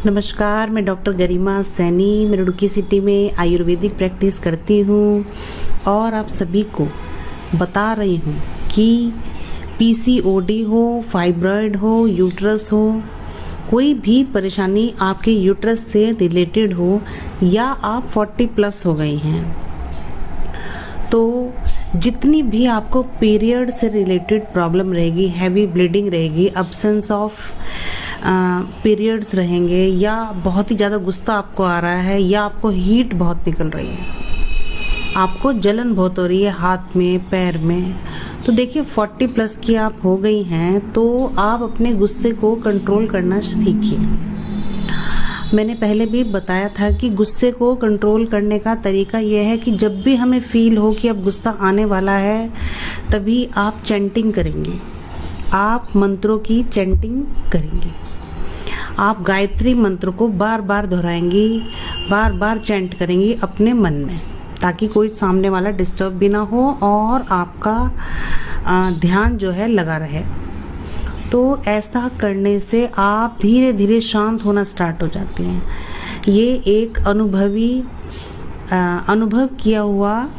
नमस्कार, मैं डॉक्टर गरिमा सैनी रुड़की सिटी में आयुर्वेदिक प्रैक्टिस करती हूँ और आप सभी को बता रही हूँ कि पीसीओडी हो, फाइब्रॉयड हो, यूट्रस हो, कोई भी परेशानी आपके यूट्रस से रिलेटेड हो या आप 40+ हो गई हैं, तो जितनी भी आपको पीरियड से रिलेटेड प्रॉब्लम रहेगी, हैवी ब्लीडिंग रहेगी, अब्सेंस ऑफ पीरियड्स रहेंगे, या बहुत ही ज़्यादा गुस्सा आपको आ रहा है, या आपको हीट बहुत निकल रही है, आपको जलन बहुत हो रही है हाथ में, पैर में, तो देखिए 40+ की आप हो गई हैं तो आप अपने गुस्से को कंट्रोल करना सीखिए। मैंने पहले भी बताया था कि गुस्से को कंट्रोल करने का तरीका यह है कि जब भी हमें फील हो कि अब गुस्सा आने वाला है, तभी आप चैंटिंग करेंगे, आप मंत्रों की चैंटिंग करेंगे, आप गायत्री मंत्र को बार बार दोहराएंगी, बार बार चैंट करेंगी अपने मन में, ताकि कोई सामने वाला डिस्टर्ब भी ना हो और आपका ध्यान जो है लगा रहे। तो ऐसा करने से आप धीरे धीरे शांत होना स्टार्ट हो जाते हैं। ये एक अनुभव किया हुआ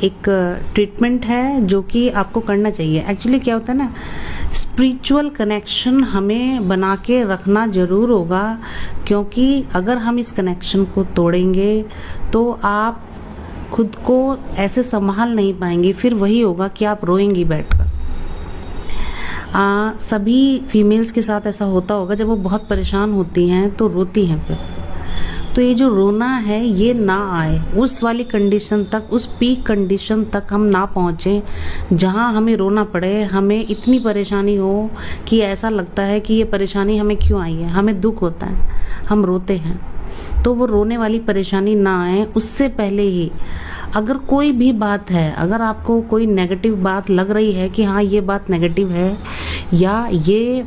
एक ट्रीटमेंट है जो कि आपको करना चाहिए। एक्चुअली क्या होता है ना, स्पिरिचुअल कनेक्शन हमें बना के रखना ज़रूर होगा, क्योंकि अगर हम इस कनेक्शन को तोड़ेंगे तो आप खुद को ऐसे संभाल नहीं पाएंगे, फिर वही होगा कि आप रोएंगी बैठकर। सभी फीमेल्स के साथ ऐसा होता होगा, जब वो बहुत परेशान होती हैं तो रोती हैं फिर। तो ये जो रोना है ये ना आए, उस वाली कंडीशन तक, उस पीक कंडीशन तक हम ना पहुँचें जहाँ हमें रोना पड़े, हमें इतनी परेशानी हो कि ऐसा लगता है कि ये परेशानी हमें क्यों आई है, हमें दुख होता है, हम रोते हैं। तो वो रोने वाली परेशानी ना आए, उससे पहले ही अगर कोई भी बात है, अगर आपको कोई नेगेटिव बात लग रही है कि हाँ ये बात नेगेटिव है या ये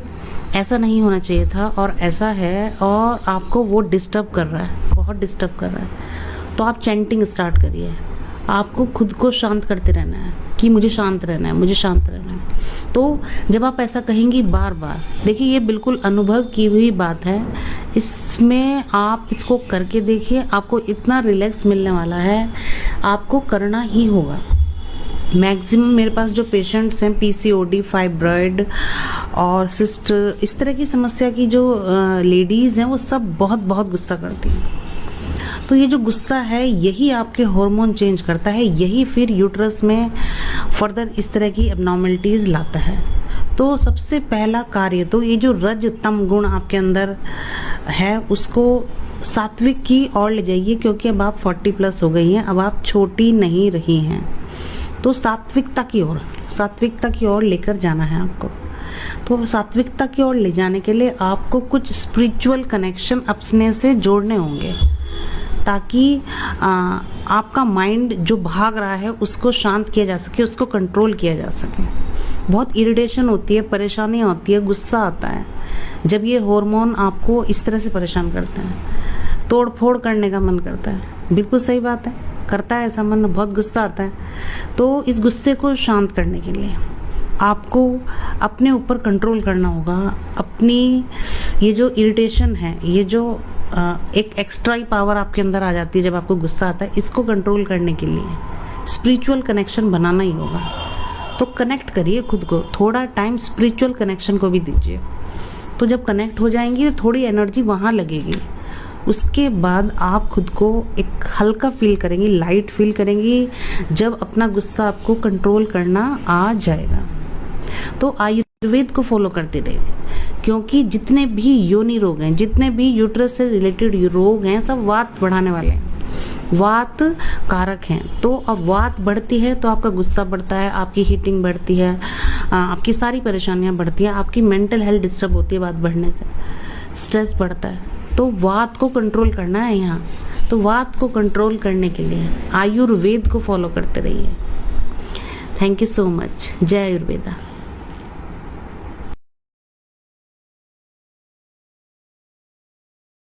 ऐसा नहीं होना चाहिए था और ऐसा है और आपको वो डिस्टर्ब कर रहा है, बहुत डिस्टर्ब कर रहा है, तो आप चैंटिंग स्टार्ट करिए। आपको खुद को शांत करते रहना है कि मुझे शांत रहना है, मुझे शांत रहना है। तो जब आप ऐसा कहेंगी बार बार, देखिए ये बिल्कुल अनुभव की हुई बात है, इसमें आप इसको करके देखिए, आपको इतना रिलैक्स मिलने वाला है, आपको करना ही होगा। मैक्सिमम मेरे पास जो पेशेंट्स हैं पीसीओडी, फाइब्रॉयड और सिस्ट, इस तरह की समस्या की जो लेडीज़ हैं, वो सब बहुत बहुत गुस्सा करती हैं। तो ये जो गुस्सा है यही आपके हार्मोन चेंज करता है, यही फिर यूट्रस में फर्दर इस तरह की एबनॉर्मलिटीज़ लाता है। तो सबसे पहला कार्य तो ये जो रज तम गुण आपके अंदर है उसको सात्विक की ओर ले जाइए, क्योंकि अब आप 40+ हो गई हैं, अब आप छोटी नहीं रही हैं। तो सात्विकता की ओर लेकर जाना है आपको। तो सात्विकता की ओर ले जाने के लिए आपको कुछ स्पिरिचुअल कनेक्शन अपने से जोड़ने होंगे, ताकि आपका माइंड जो भाग रहा है उसको शांत किया जा सके, उसको कंट्रोल किया जा सके। बहुत इरिटेशन होती है, परेशानियाँ होती है, गुस्सा आता है, जब ये हार्मोन आपको इस तरह से परेशान करते हैं, तोड़ फोड़ करने का मन करता है। बिल्कुल सही बात है, करता है ऐसा मन, बहुत गुस्सा आता है। तो इस गुस्से को शांत करने के लिए आपको अपने ऊपर कंट्रोल करना होगा। अपनी ये जो इरिटेशन है, ये जो एक एक्स्ट्रा ही पावर आपके अंदर आ जाती है जब आपको गुस्सा आता है, इसको कंट्रोल करने के लिए स्पिरिचुअल कनेक्शन बनाना ही होगा। तो कनेक्ट करिए खुद को, थोड़ा टाइम स्पिरिचुअल कनेक्शन को भी दीजिए। तो जब कनेक्ट हो जाएंगी तो थोड़ी एनर्जी वहाँ लगेगी, उसके बाद आप खुद को एक हल्का फील करेंगी, लाइट फील करेंगी, जब अपना गुस्सा आपको कंट्रोल करना आ जाएगा। तो आयुर्वेद को फॉलो करते रहिए, क्योंकि जितने भी योनि रोग हैं, जितने भी यूट्रस से रिलेटेड रोग हैं, सब वात बढ़ाने वाले हैं, वात कारक हैं। तो अब वात बढ़ती है तो आपका गुस्सा बढ़ता है, आपकी हीटिंग बढ़ती है, आपकी सारी परेशानियां बढ़ती हैं, आपकी मेंटल हेल्थ डिस्टर्ब होती है वात बढ़ने से, स्ट्रेस बढ़ता है। तो वात को कंट्रोल करना है यहाँ। तो वात को कंट्रोल करने के लिए आयुर्वेद को फॉलो करते रहिए। Thank you so much. जय आयुर्वेदा।